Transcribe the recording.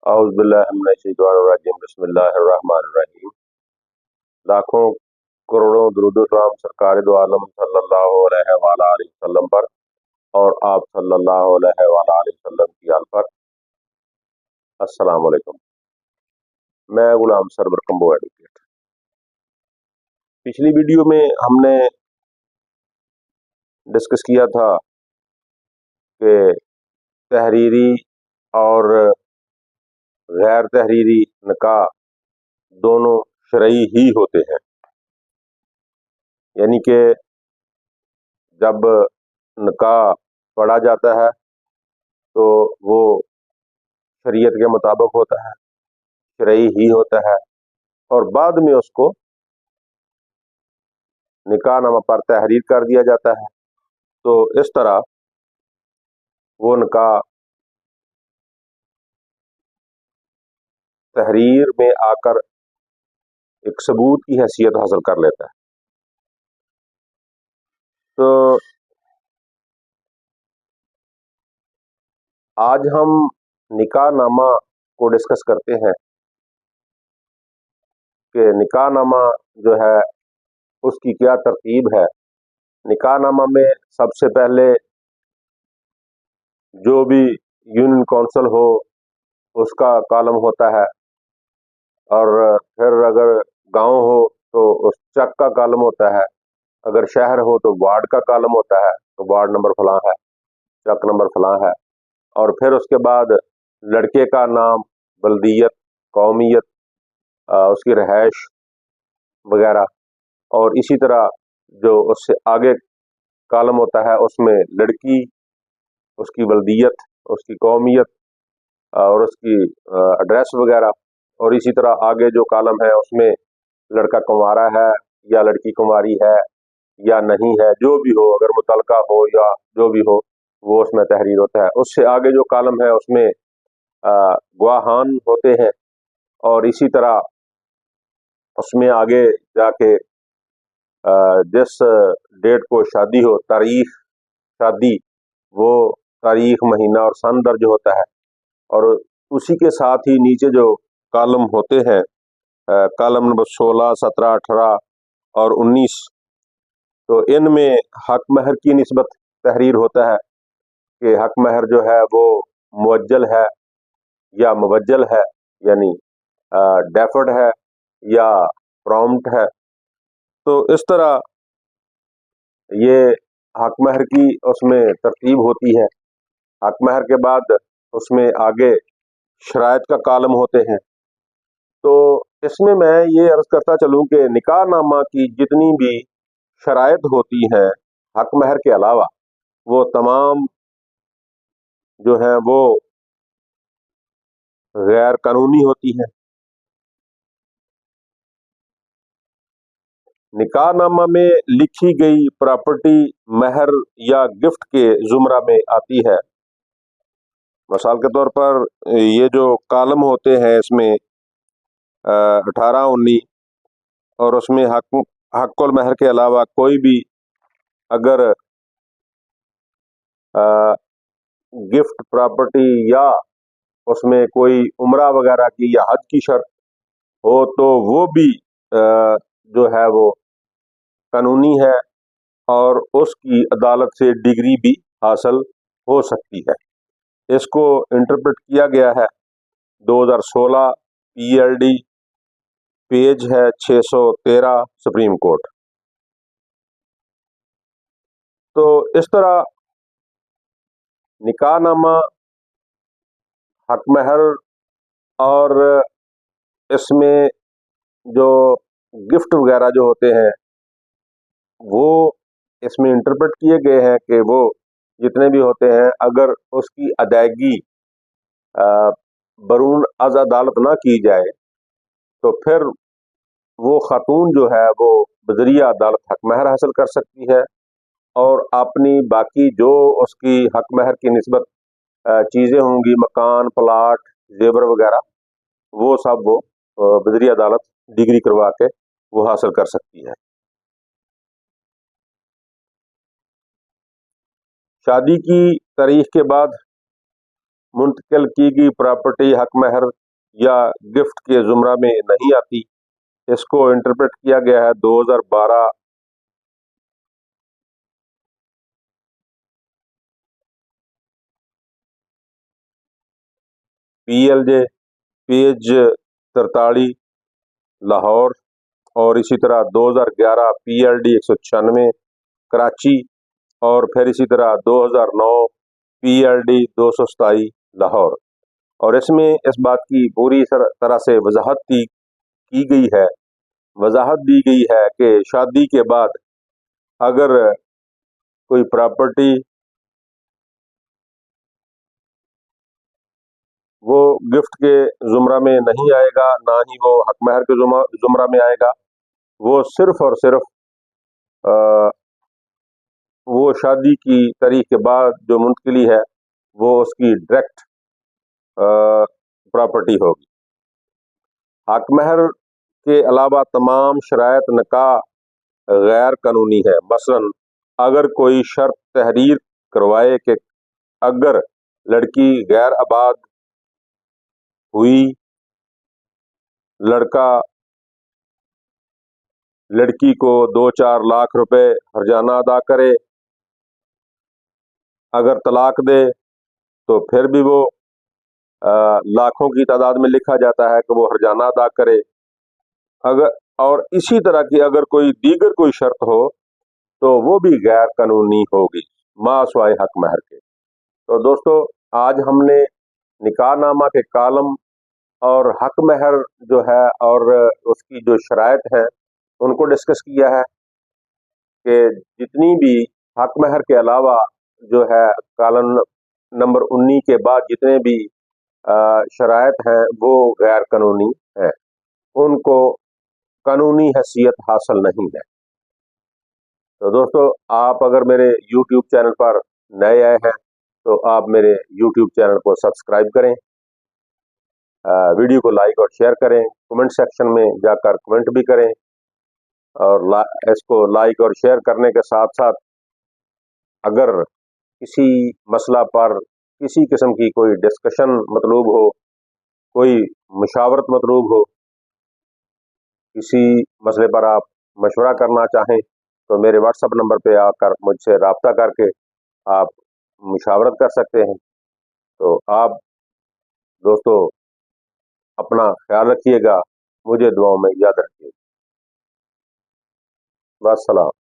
औज़ु बिल्लाहि मिनश्शैतानिर्रजीम बिस्मिल्लाहिर्रहमानिर्रहीम। लाखों करोड़ों दुरूद व सलाम सरकार दो आलम सल्लल्लाहु अलैहि वसल्लम पर और आप सल्लल्लाहु अलैहि वसल्लम की आल पर। अस्सलाम वालेकुम। मैं गुलाम सरवर कंबो एडवोकेट। पिछली वीडियो में हमने डिस्कस किया था कि तहरीरी और गैर तहरीरी निकाह दोनों शरई ही होते हैं, यानी कि जब निकाह पढ़ा जाता है तो वो शरीयत के मुताबिक होता है, शरई ही होता है, और बाद में उसको निकाहनामा पर तहरीर कर दिया जाता है। तो इस तरह वो निकाह तहरीर में आकर एक सबूत की हैसियत हासिल कर लेता है। तो आज हम निकाहनामा को डिस्कस करते हैं कि निकाहनामा जो है उसकी क्या तरतीब है। निकाहनामा में सबसे पहले जो भी यूनियन काउंसिल हो उसका कॉलम होता है, और फिर अगर गांव हो तो उस चक का कॉलम होता है, अगर शहर हो तो वार्ड का कॉलम होता है, तो वार्ड नंबर फलां है, चक नंबर फलां है। और फिर उसके बाद लड़के का नाम, बल्दियत, कौमियत, उसकी रहायश वगैरह, और इसी तरह जो उससे आगे कॉलम होता है उसमें लड़की, उसकी बल्दियत, उसकी कौमियत और उसकी एड्रेस वगैरह, और इसी तरह आगे जो कॉलम है उसमें लड़का कुंवारा है या लड़की कुंवारी है या नहीं है, जो भी हो, अगर मुतलका हो या जो भी हो, वो उसमें तहरीर होता है। उससे आगे जो कॉलम है उसमें गवाहान होते हैं, और इसी तरह उसमें आगे जाके जिस डेट को शादी हो, तारीख शादी, वो तारीख, महीना और सन दर्ज होता है। और उसी के साथ ही नीचे जो कॉलम होते हैं, कॉलम नंबर 16, 17, 18 और 19, तो इनमें हक महर की निस्बत तहरीर होता है कि हक महर जो है वो मुअज्जल है या मुबज्जल है, यानी डेफर्ड है या प्रॉम्प्ट है। तो इस तरह ये हक महर की उसमें तरतीब होती है। हक महर के बाद उसमें आगे शराइत का कॉलम होते हैं। तो इसमें मैं ये अर्ज करता चलूं कि निकाहनामा की जितनी भी शराइत होती हैं हक महर के अलावा, वो तमाम जो है वो गैर कानूनी होती हैं। निकाहनामा में लिखी गई प्रॉपर्टी महर या गिफ्ट के जुमरा में आती है। मिसाल के तौर पर ये जो कॉलम होते हैं इसमें 18, 19, और उसमें हक़ुल महर के अलावा कोई भी अगर गिफ्ट प्रॉपर्टी या उसमें कोई उम्रा वगैरह की या हज की शर्त हो तो वो भी जो है वो कानूनी है, और उसकी अदालत से डिग्री भी हासिल हो सकती है। इसको इंटरप्रेट किया गया है 2016 PLD पेज है 613 सुप्रीम कोर्ट। तो इस तरह निकाहनामा, हक महर और इसमें जो गिफ्ट वगैरह जो होते हैं वो इसमें इंटरप्रेट किए गए हैं कि वो जितने भी होते हैं अगर उसकी अदायगी बरून अज अदालत ना की जाए तो फिर वो खातून जो है वो बजरिया अदालत हक महर हासिल कर सकती है, और अपनी बाकी जो उसकी हक महर की निस्बत चीज़ें होंगी, मकान, प्लाट, जेवर वगैरह, वो सब वो बजरिया अदालत डिग्री करवा के वो हासिल कर सकती है। शादी की तारीख के बाद मुंतकिल की गई प्रॉपर्टी हक महर या गिफ्ट के जुमरा में नहीं आती। इसको इंटरप्रेट किया गया है 2012 PLJ पेज 43 लाहौर, और इसी तरह 2011 PLD 196 कराची, और फिर इसी तरह 2009 PLD 227 लाहौर। और इसमें इस बात की पूरी तरह से की गई है, वजाहत दी गई है कि शादी के बाद अगर कोई प्रॉपर्टी वो गिफ्ट के जुमरा में नहीं आएगा, ना ही वो हक महर के जुमरा में आएगा। वो सिर्फ और सिर्फ वो शादी की तारीख के बाद जो मुंतकिली है वो उसकी डायरेक्ट प्रॉपर्टी होगी। हक महर के अलावा तमाम शराइत निकाह गैर कानूनी है। मसलन अगर कोई शर्त तहरीर करवाए कि अगर लड़की गैर आबाद हुई, लड़का लड़की को 2-4 लाख रुपए हर्जाना अदा करे, अगर तलाक दे तो फिर भी वो लाखों की तादाद में लिखा जाता है कि वो हर्जाना अदा करे। अगर और इसी तरह की अगर कोई दीगर कोई शर्त हो तो वो भी गैर कानूनी होगी मासवाए हक महर के। तो दोस्तों, आज हमने निकाहनामा के कालम और हक महर जो है और उसकी जो शराइत है उनको डिस्कस किया है कि जितनी भी हक महर के अलावा जो है कालम नंबर 19 के बाद जितने भी शराइत हैं वो गैर कानूनी है, उनको कानूनी हैसियत हासिल नहीं है। तो दोस्तों, आप अगर मेरे YouTube चैनल पर नए आए हैं तो आप मेरे YouTube चैनल को सब्सक्राइब करें, वीडियो को लाइक और शेयर करें, कमेंट सेक्शन में जाकर कमेंट भी करें, और इसको लाइक और शेयर करने के साथ साथ अगर किसी मसला पर किसी किस्म की कोई डिस्कशन मतलूब हो, कोई मुशावरत मतलूब हो, किसी मसले पर आप मशवरा करना चाहें तो मेरे व्हाट्सएप नंबर पे आकर मुझसे रब्ता करके आप मुशावरत कर सकते हैं। तो आप दोस्तों अपना ख्याल रखिएगा, मुझे दुआओं में याद रखिएगा। वस्सलाम।